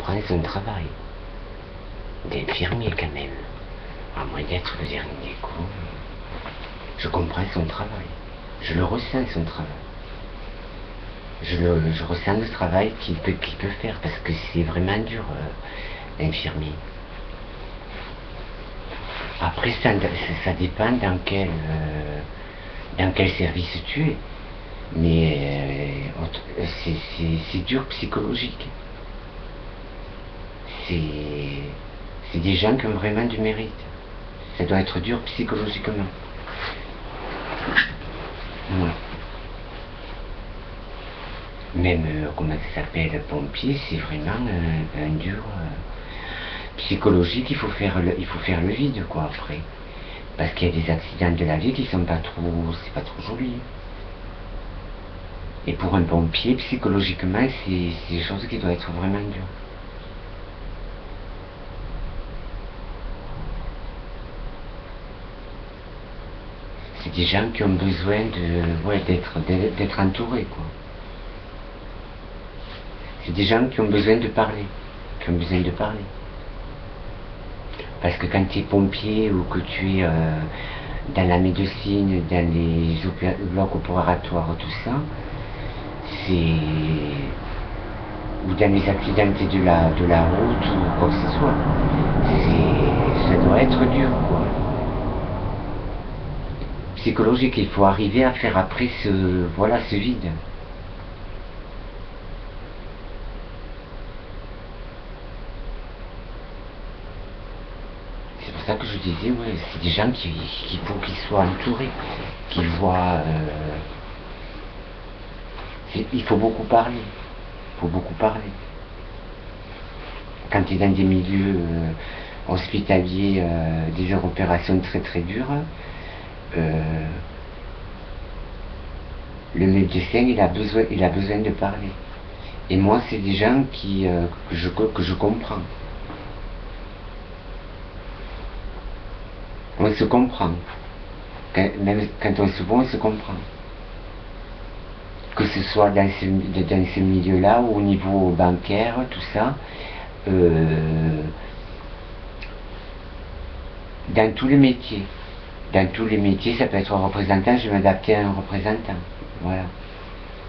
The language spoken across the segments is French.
comprends son travail d'infirmier quand même, à moins d'être le dernier des cons. Je comprends son travail, je le ressens son travail. Je ressens le travail qu'il peut faire, parce que c'est vraiment dur, l'infirmier. Après, ça dépend dans quel service tu es. Mais c'est dur psychologique. C'est des gens qui ont vraiment du mérite. Ça doit être dur psychologiquement. Ouais. Même, comment ça s'appelle, pompier, c'est vraiment un dur psychologique. Il faut faire le vide, quoi, après. Parce qu'il y a des accidents de la vie qui sont pas trop, c'est pas trop joli. Et pour un pompier, psychologiquement, c'est des choses qui doivent être vraiment dures. C'est des gens qui ont besoin d'être entourés, quoi. C'est des gens qui ont besoin de parler, Parce que quand tu es pompier ou que tu es dans la médecine, dans les blocs opératoires, tout ça, ou dans les accidents de la route ou quoi que ce soit, ça doit être dur, quoi. Psychologique, il faut arriver à faire après ce vide. C'est pour ça que je disais, ouais, c'est des gens qu'il faut qu'ils soient entourés, qu'ils voient. Il faut beaucoup parler. Quand tu es dans des milieux hospitaliers, des opérations très très dures, le médecin il a besoin de parler. Et moi, c'est des gens que je comprends. On se comprend. Même quand on se voit, on se comprend. Que ce soit dans ce milieu-là ou au niveau bancaire, tout ça. Dans tous les métiers. Ça peut être un représentant, je vais m'adapter à un représentant. Voilà.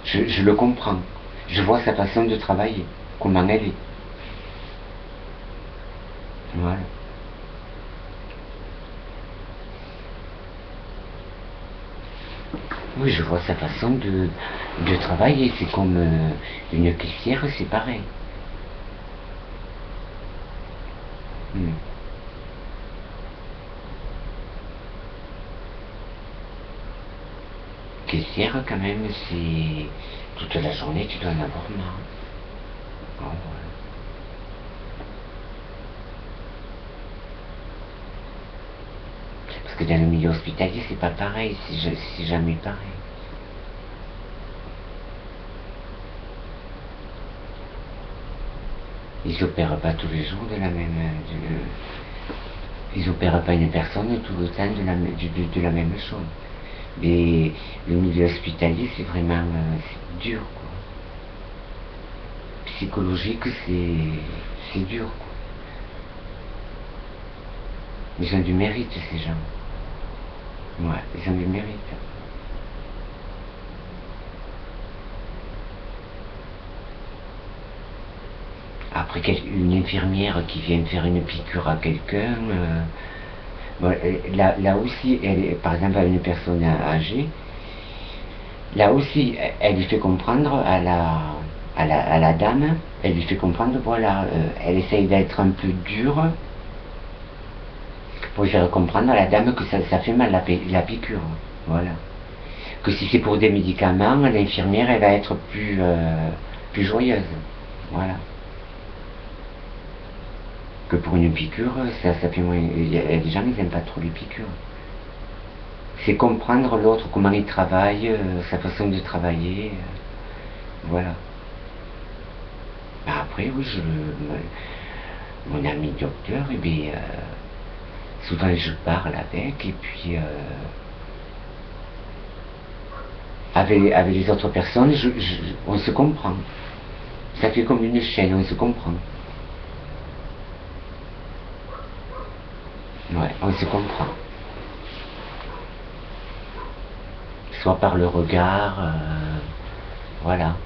Je le comprends. Je vois sa façon de travailler, comment elle est. Voilà. Oui, je vois sa façon de travailler. C'est comme une caissière, c'est pareil. Caissière, quand même, c'est toute la journée, tu dois en avoir marre. Oh, voilà. Parce que dans le milieu hospitalier, c'est pas pareil, c'est jamais pareil. Ils opèrent pas tous les jours de la même. Ils opèrent pas une personne tout le temps de la même chose. Mais le milieu hospitalier, c'est vraiment dur, quoi. Psychologique, c'est dur, quoi. Ils ont du mérite, ces gens. Ouais, ils ont du mérite. Après, une infirmière qui vient faire une piqûre à quelqu'un, bon, là aussi, par exemple, à une personne âgée, là aussi, elle lui fait comprendre à la dame, elle lui fait comprendre, voilà, elle essaye d'être un peu dure pour lui faire comprendre à la dame que ça fait mal la piqûre, voilà. Que si c'est pour des médicaments, l'infirmière, elle va être plus joyeuse, voilà. Que pour une piqûre, ça fait moins. Il y a des gens qui n'aiment pas trop les piqûres. C'est comprendre l'autre, comment il travaille, sa façon de travailler, voilà. Après, oui, mon ami docteur, eh bien, souvent je parle avec, et puis avec les autres personnes, on se comprend. Ça fait comme une chaîne, on se comprend. Ouais, on se comprend. Soit par le regard, voilà.